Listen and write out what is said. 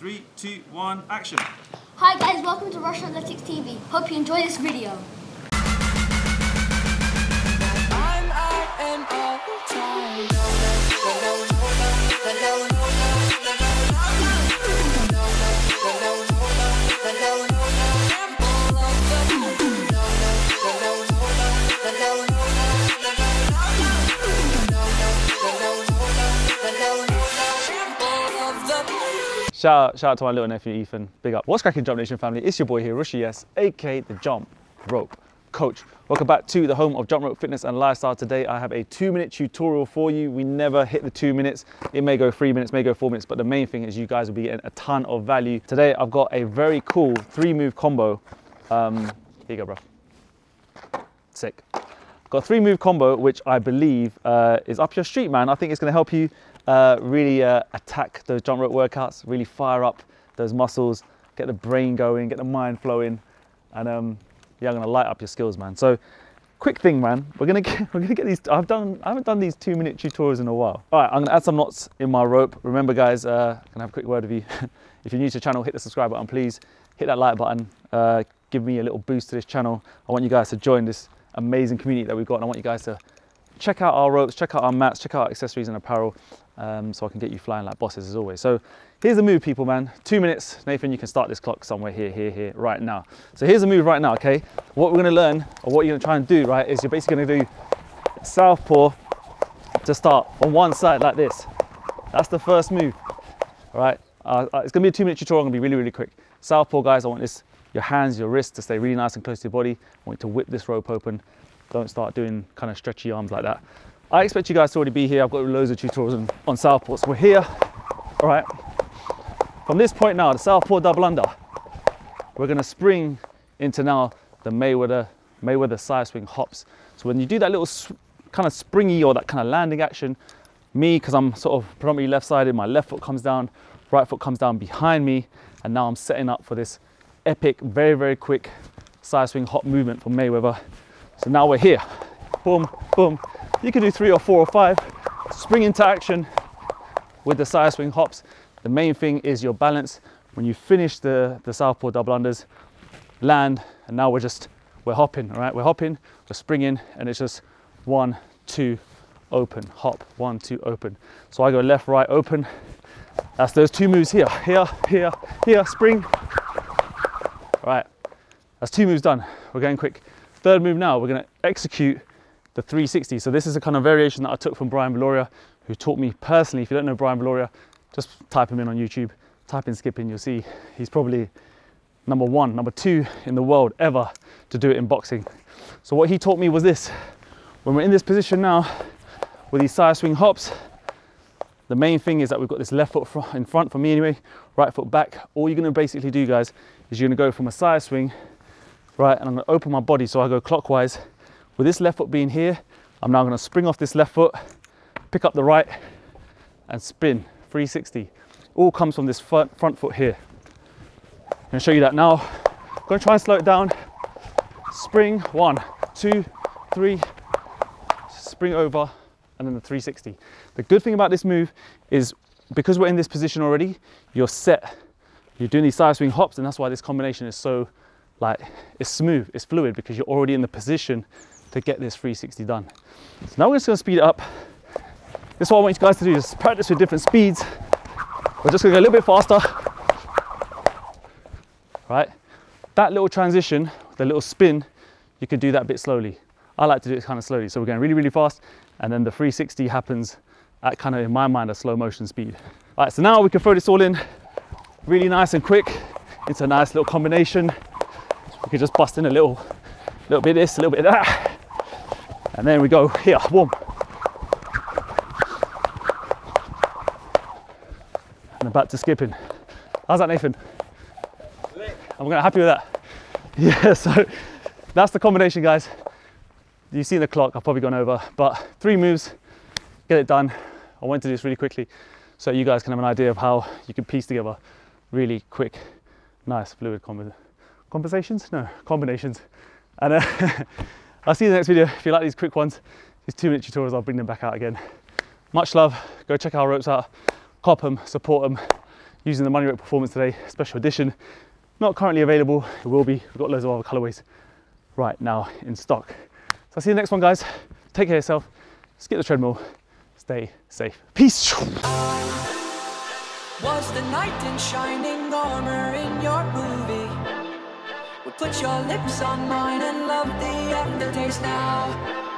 3, 2, 1, action. Hi guys, welcome to Russian Athletics TV. Hope you enjoy this video. Shout out to my little nephew Ethan, big up. What's cracking, Jump Nation family? It's your boy here, Rushy S, aka the Jump Rope Coach. Welcome back to the home of jump rope fitness and lifestyle. Today I have a 2-minute tutorial for you. We never hit the 2 minutes. It may go 3 minutes, may go 4 minutes, but the main thing is you guys will be getting a ton of value. Today I've got a very cool 3-move combo. Here you go, bro. Sick. Got a 3-move combo, which I believe is up your street, man. I think it's gonna help you really attack those jump rope workouts, really fire up those muscles, get the brain going, get the mind flowing, and yeah, I'm gonna light up your skills, man. So, quick thing, man. We're gonna get these. I haven't done these 2-minute tutorials in a while. All right, I'm gonna add some knots in my rope. Remember, guys, can I have a quick word with you? If you're new to the channel, hit the subscribe button, please. Hit that like button. Give me a little boost to this channel. I want you guys to join this amazing community that we've got, and I want you guys to check out our ropes, check out our mats, check out our accessories and apparel, so I can get you flying like bosses as always. So here's the move, people, man. 2 minutes. Nathan, you can start this clock somewhere here, right now. So here's the move right now, okay? What we're gonna learn, or what you're gonna try and do, right, is you're basically gonna do southpaw to start on one side like this. That's the first move, all right? It's gonna be a 2-minute tutorial. I'm gonna be really, really quick. Southpaw, guys, I want your hands, your wrists to stay really nice and close to your body. I want you to whip this rope open. Don't start doing kind of stretchy arms like that. I expect you guys to already be here. I've got loads of tutorials on southpaw. So we're here, all right? From this point now, the southpaw double under, we're gonna spring into now the Mayweather side swing hops. So when you do that little kind of springy or that kind of landing action, me, because I'm sort of predominantly left-sided, my left foot comes down, right foot comes down behind me, and now I'm setting up for this epic, very, very quick side swing hop movement from Mayweather. So now we're here, boom, boom. You can do 3 or 4 or 5, spring into action with the side swing hops. The main thing is your balance. When you finish the southpaw double unders, land, and now we're hopping, all right? We're hopping, we're springing, and it's just 1, 2, open, hop, 1, 2, open. So I go left, right, open. That's those 2 moves here, here, spring. All right, that's 2 moves done. We're going quick. 3rd move now, we're gonna execute the 360. So this is a kind of variation that I took from Brian Valoria, who taught me personally. If you don't know Brian Valoria, just type him in on YouTube, type in skipping, you'll see he's probably number 1, number 2 in the world ever to do it in boxing. So what he taught me was this: when we're in this position now, with these side swing hops, the main thing is that we've got this left foot in front for me anyway, right foot back. All you're gonna basically do, guys, is you're gonna go from a side swing, right, and I'm gonna open my body so I go clockwise. With this left foot being here, I'm now gonna spring off this left foot, pick up the right, and spin, 360. All comes from this front foot here. I'm gonna show you that now. I'm gonna try and slow it down. Spring, 1, 2, 3, spring over, and then the 360. The good thing about this move is because we're in this position already, you're set. You're doing these side swing hops, and that's why this combination is so, like, it's smooth, it's fluid, because you're already in the position to get this 360 done. So now we're just gonna speed it up. This is what I want you guys to do, is practice with different speeds. We're just gonna go a little bit faster. Right? That little transition, the little spin, you can do that a bit slowly. I like to do it kind of slowly. So we're going really, really fast, and then the 360 happens at kind of, in my mind, a slow motion speed. All right, so now we can throw this all in really nice and quick into a nice little combination. We could just bust in a little bit of this, a little bit of that. And then we go here, boom. And I'm back to skipping. How's that, Nathan? I'm gonna happy with that. Yeah, so that's the combination, guys. You see the clock, I've probably gone over, but 3 moves, get it done. I went to do this really quickly so you guys can have an idea of how you can piece together really quick, nice, fluid combinations. And I'll see you in the next video. If you like these quick ones, these 2-minute tutorials, I'll bring them back out again. Much love. Go check our ropes out, cop them, support them. using the money rope performance today, special edition. Not currently available, it will be. We've got loads of other colorways right now in stock. So I'll see you in the next one, guys. Take care of yourself, skip the treadmill, stay safe. Peace. Was the knight in shining armor in your movie? Would put your lips on mine and love the aftertaste now.